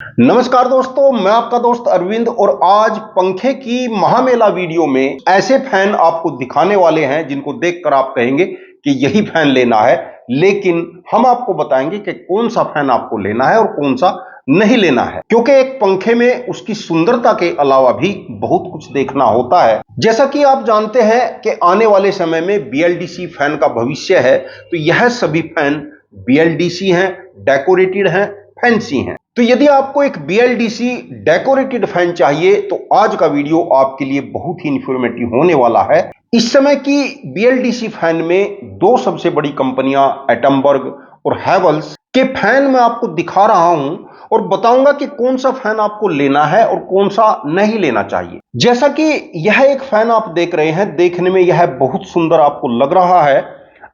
नमस्कार दोस्तों, मैं आपका दोस्त अरविंद और आज पंखे की महामेला वीडियो में ऐसे फैन आपको दिखाने वाले हैं जिनको देखकर आप कहेंगे कि यही फैन लेना है। लेकिन हम आपको बताएंगे कि कौन सा फैन आपको लेना है और कौन सा नहीं लेना है, क्योंकि एक पंखे में उसकी सुंदरता के अलावा भी बहुत कुछ देखना होता है। जैसा कि आप जानते हैं कि आने वाले समय में बीएलडीसी फैन का भविष्य है, तो यह सभी फैन बीएलडीसी हैं, डेकोरेटेड हैं, फैंसी हैं। तो यदि आपको एक बीएलडीसी डेकोरेटेड फैन चाहिए तो आज का वीडियो आपके लिए बहुत ही इंफॉर्मेटिव होने वाला है। इस समय की बीएलडीसी फैन में दो सबसे बड़ी कंपनियां एटमबर्ग और हैवेल्स के फैन मैं आपको दिखा रहा हूं और बताऊंगा कि कौन सा फैन आपको लेना है और कौन सा नहीं लेना चाहिए। जैसा कि यह एक फैन आप देख रहे हैं, देखने में यह बहुत सुंदर आपको लग रहा है।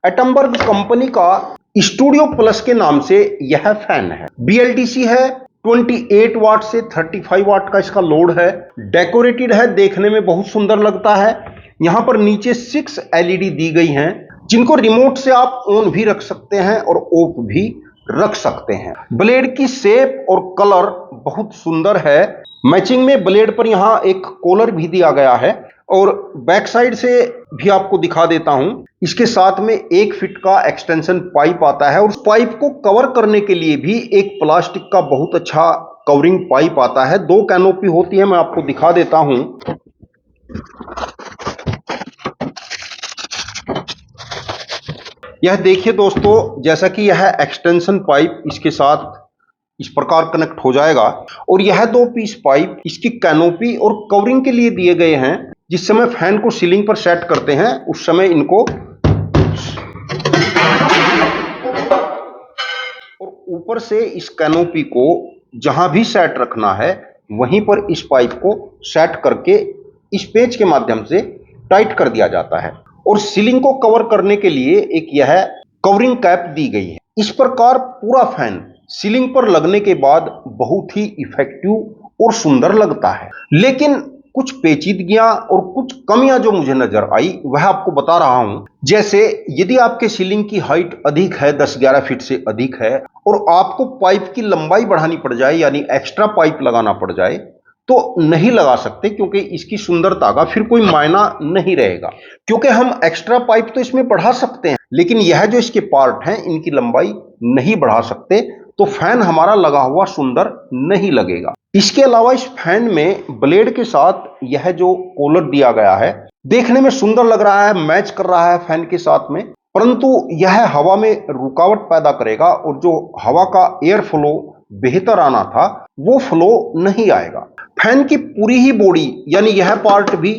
एटमबर्ग कंपनी का स्टूडियो प्लस के नाम से यह फैन है। बीएलडीसी है, 28 वाट से 35 वाट का इसका लोड है। डेकोरेटेड है, देखने में बहुत सुंदर लगता है। यहां पर नीचे 6 एलईडी दी गई हैं जिनको रिमोट से आप ऑन भी रख सकते हैं और ऑफ भी रख सकते हैं। ब्लेड की शेप और कलर बहुत सुंदर है। मैचिंग में ब्लेड पर यहां एक कॉलर भी दिया गया है और बैक साइड से भी आपको दिखा देता हूं। इसके साथ में 1 फीट का एक्सटेंशन पाइप आता है और उस पाइप को कवर करने के लिए भी एक प्लास्टिक का बहुत अच्छा कवरिंग पाइप आता है। 2 कैनोपी होती है, मैं आपको दिखा देता हूं। यह देखिए दोस्तों, जैसा कि यह एक्सटेंशन पाइप इसके साथ इस प्रकार कनेक्ट हो जाएगा और यह 2 पीस पाइप इसकी कैनोपी और कवरिंग के लिए दिए गए हैं। जिस समय फैन को सीलिंग पर सेट करते हैं उस समय इनको और ऊपर से इस कैनोपी को जहां भी सेट रखना है वहीं पर इस पाइप को सेट करके इस पेच के माध्यम से टाइट कर दिया जाता है और सीलिंग को कवर करने के लिए एक यह कवरिंग कैप दी गई है। इस प्रकार पूरा फैन सीलिंग पर लगने के बाद बहुत ही इफेक्टिव और सुंदर लगता है। लेकिन कुछ पेचीदगियां और कुछ कमियां जो मुझे नजर आई वह आपको बता रहा हूं। जैसे यदि आपके सीलिंग की हाइट अधिक है, 10-11 फीट से अधिक है और आपको पाइप की लंबाई बढ़ानी पड़ जाए यानी एक्स्ट्रा पाइप लगाना पड़ जाए तो नहीं लगा सकते, क्योंकि इसकी सुंदरता का फिर कोई मायना नहीं रहेगा। क्योंकि हम एक्स्ट्रा पाइप तो इसमें बढ़ा सकते हैं लेकिन यह जो इसके पार्ट हैं इनकी लंबाई नहीं बढ़ा सकते, तो फैन हमारा लगा हुआ सुंदर नहीं लगेगा। इसके अलावा इस फैन में ब्लेड के साथ यह जो कॉलर दिया गया है देखने में सुंदर लग रहा है, मैच कर रहा है फैन के साथ में, परंतु यह हवा में रुकावट पैदा करेगा और जो हवा का एयर फ्लो बेहतर आना था वो फ्लो नहीं आएगा। फैन की पूरी ही बॉडी यानी यह पार्ट भी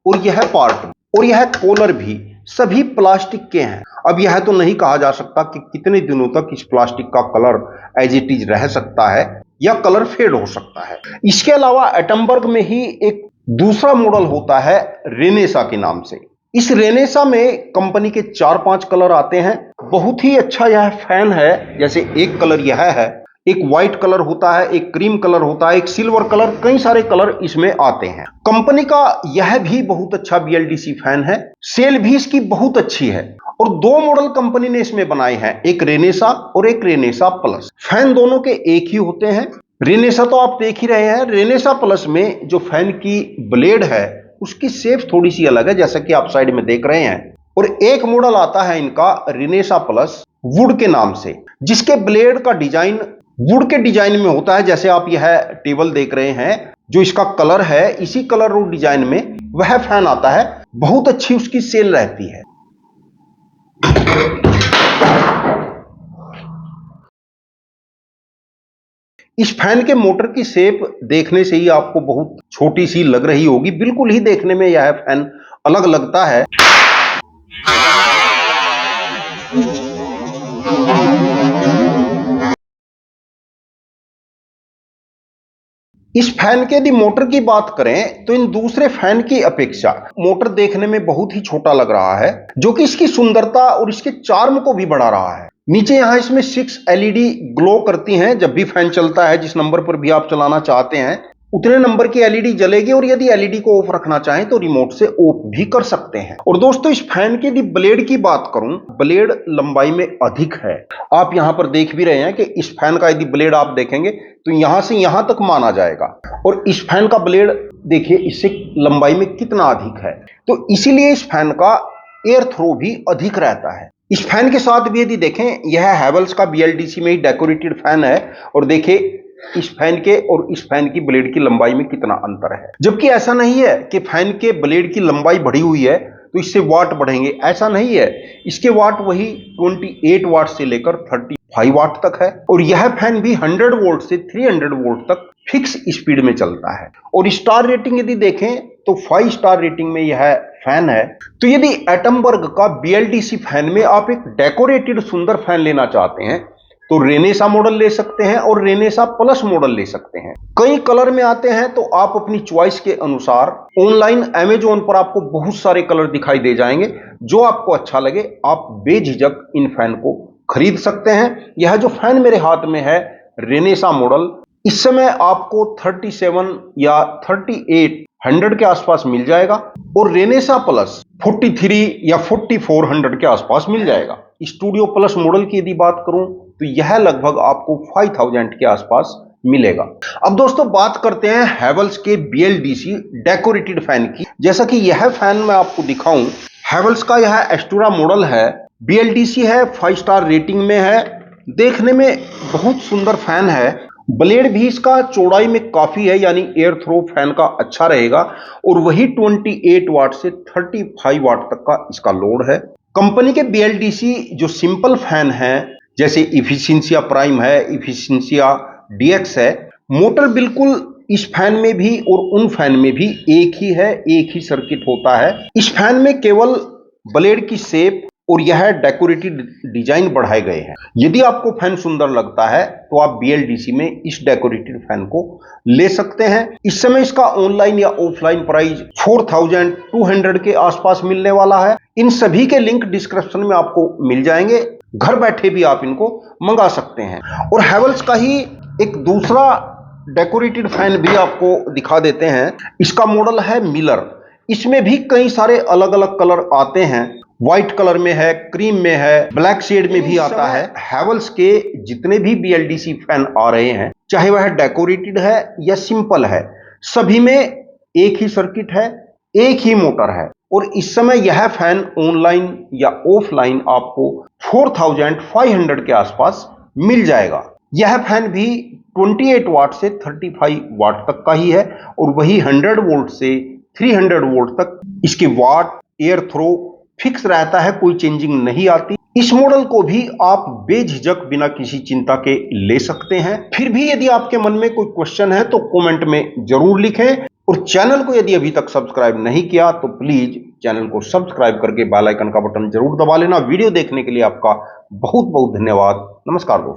और यह पार्ट भी और यह कॉलर भी सभी प्लास्टिक के हैं। अब यह तो नहीं कहा जा सकता कि कितने दिनों तक इस प्लास्टिक का कलर एज इट इज रह सकता है या कलर फेड हो सकता है। इसके अलावा एटमबर्ग में ही एक दूसरा मॉडल होता है रेनेसा के नाम से। इस रेनेसा में कंपनी के 4-5 कलर आते हैं। बहुत ही अच्छा यह फैन है। जैसे एक कलर यह है, एक व्हाइट कलर होता है, एक क्रीम कलर होता है, एक सिल्वर कलर, कई सारे कलर इसमें आते हैं। कंपनी का यह भी बहुत अच्छा बीएलडीसी फैन है। सेल भी इसकी बहुत अच्छी है और 2 मॉडल कंपनी ने इसमें बनाए हैं, एक रेनेसा और एक रेनेसा प्लस। फैन दोनों के एक ही होते हैं। रेनेसा तो आप देख ही रहे हैं। रेनेसा प्लस में जो फैन की ब्लेड है उसकी शेप थोड़ी सी अलग है, जैसा कि आप साइड में देख रहे हैं। और एक मॉडल आता है इनका रेनेसा प्लस वुड के नाम से, जिसके ब्लेड का डिजाइन वुड के डिजाइन में होता है। जैसे आप यह टेबल देख रहे हैं, जो इसका कलर है इसी कलर और डिजाइन में वह फैन आता है। बहुत अच्छी उसकी सेल रहती है। इस फैन के मोटर की शेप देखने से ही आपको बहुत छोटी सी लग रही होगी, बिल्कुल ही देखने में यह फैन अलग लगता है। इस फैन के यदि मोटर की बात करें तो इन दूसरे फैन की अपेक्षा मोटर देखने में बहुत ही छोटा लग रहा है, जो कि इसकी सुंदरता और इसके चार्म को भी बढ़ा रहा है। नीचे यहां इसमें 6 एलईडी ग्लो करती हैं जब भी फैन चलता है, जिस नंबर पर भी आप चलाना चाहते हैं उतने नंबर की एलईडी जलेगी और यदि एलईडी को ऑफ रखना चाहें तो रिमोट से ऑफ भी कर सकते हैं। और दोस्तों इस फैन की यदि ब्लेड की बात करूं, ब्लेड लंबाई में अधिक है। आप यहां पर देख भी रहे हैं कि इस फैन का यदि ब्लेड आप देखेंगे तो यहां से यहां तक माना जाएगा, और इस फैन का ब्लेड देखिए इससे लंबाई में कितना अधिक है। तो इसीलिए इस फैन का एयर थ्रो भी अधिक रहता है। इस फैन के साथ भी यदि देखें, यह हैवेल्स का BLDC में ही डेकोरेटेड फैन है, और देखिए इस फैन के और इस फैन की ब्लेड की लंबाई में कितना अंतर है। जबकि ऐसा नहीं है कि फैन के ब्लेड की लंबाई बढ़ी हुई है तो इससे वाट बढ़ेंगे, ऐसा नहीं है। इसके वाट वही 28 वाट से लेकर 35 वाट तक है, और यह फैन भी 100 वोल्ट से 300 वोल्ट तक फिक्स स्पीड में चलता है। और स्टार रेटिंग यदि देखें तो 5 स्टार रेटिंग में यह फैन है। तो यदि एटमबर्ग का BLDC फैन में आप एक डेकोरेटेड सुंदर फैन लेना चाहते हैं तो रेनेसा मॉडल ले सकते हैं और रेनेसा प्लस मॉडल ले सकते हैं। कई कलर में आते हैं, तो आप अपनी चॉइस के अनुसार ऑनलाइन अमेजोन पर आपको बहुत सारे कलर दिखाई दे जाएंगे। जो आपको अच्छा लगे आप बेझिझक इन फैन को खरीद सकते हैं। यह जो फैन मेरे हाथ में है रेनेसा मॉडल, इस समय आपको 37 या 3800 के आसपास मिल जाएगा, और रेनेसा प्लस 43 या 4400 के आसपास मिल जाएगा। स्टूडियो प्लस मॉडल की यदि बात करूं तो यह लगभग आपको 5000 के आसपास मिलेगा। अब दोस्तों बात करते हैं हैवेल्स के BLDC डेकोरेटेड फैन की। जैसा कि यह फैन मैं आपको दिखाऊं, हैवेल्स का यह एस्टोरा मॉडल है, BLDC है, 5 स्टार रेटिंग में है, देखने में बहुत सुंदर फैन है। ब्लेड भी इसका चौड़ाई में काफी है, यानी एयर थ्रो फैन का अच्छा रहेगा, और वही 28 वाट से 35 वाट तक का इसका लोड है। कंपनी के BLDC जो सिंपल फैन है, जैसे इफिशिएंसिया प्राइम है, इफिशिएंसिया DX है, मोटर बिल्कुल इस फैन में भी और उन फैन में भी एक ही है, एक ही सर्किट होता है। इस फैन में केवल ब्लेड की शेप और यह डेकोरेटेड डिजाइन बढ़ाए गए हैं। यदि आपको फैन सुंदर लगता है तो आप BLDC में इस डेकोरेटेड फैन को ले सकते हैं। इस समय इसका ऑनलाइन या ऑफलाइन प्राइस 4200 के आसपास मिलने वाला है। इन सभी के लिंक डिस्क्रिप्शन में आपको मिल जाएंगे, घर बैठे भी आप इनको मंगा सकते हैं। और हैवेल्स का ही एक दूसरा डेकोरेटेड फैन भी आपको दिखा देते हैं। इसका मॉडल है मिलर। इसमें भी कई सारे अलग अलग कलर आते हैं, व्हाइट कलर में है, क्रीम में है, ब्लैक शेड में भी आता है। हैवेल्स के जितने भी BLDC फैन आ रहे हैं, चाहे वह डेकोरेटेड है या सिंपल है, सभी में एक ही सर्किट है, एक ही मोटर है। और इस समय यह फैन ऑनलाइन या ऑफलाइन आपको 4500 के आसपास मिल जाएगा। यह फैन भी 28 वाट से 35 वाट तक का ही है, और वही 100 वोल्ट से 300 वोल्ट तक इसके वाट एयर थ्रो फिक्स रहता है, कोई चेंजिंग नहीं आती। इस मॉडल को भी आप बेझिझक बिना किसी चिंता के ले सकते हैं। फिर भी यदि आपके मन में कोई क्वेश्चन है तो कमेंट में जरूर लिखें, और चैनल को यदि अभी तक सब्सक्राइब नहीं किया तो प्लीज चैनल को सब्सक्राइब करके बेल आइकन का बटन जरूर दबा लेना। वीडियो देखने के लिए आपका बहुत बहुत धन्यवाद। नमस्कार दोस्तों।